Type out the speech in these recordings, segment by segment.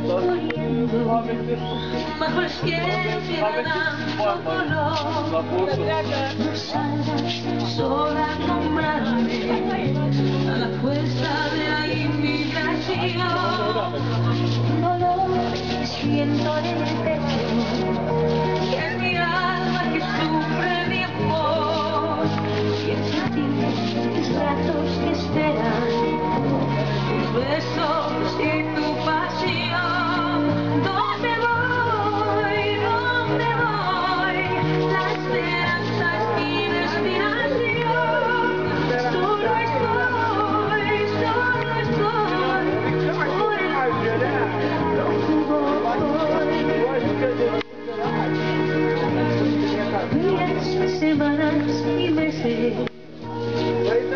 muriendo bajo el cielo que dando color. No salgas sola a nombrarme a la fuerza de la inmigración. Dolor que siento en el pecho, que es mi alma que sufre mi amor. Pienso en ti, tus brazos que esperan, tus besos y tu pasión. ¿Dónde voy? ¿Dónde voy? La esperanza es mi destinación. Solo estoy por el días, semanas y meses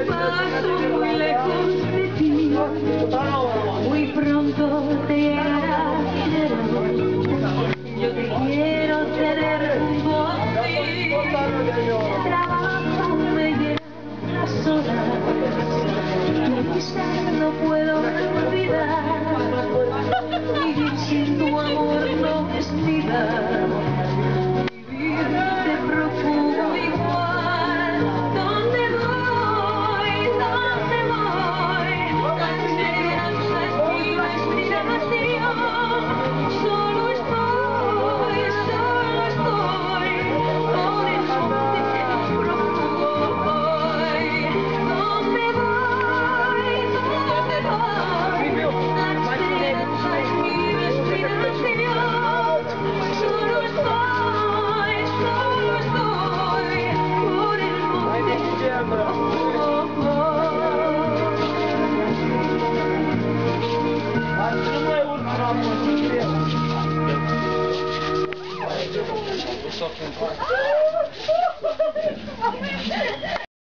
paso muy lejos de ti. Muy pronto te llegará mi verano. Yo te quiero tener junto a ti. El trabajo me llena las horas. Tu vista no puedo olvidar. Vivir sin tu amor no es vida. Vivir te procuro igual. ¿Dónde voy? ¿Dónde voy? La esperanza es mi destinación. Solo estoy por el monte profundo hoy. ¿Dónde voy? ¿Dónde voy? La esperanza es mi destinación. Solo estoy por el monte profundo. What's up,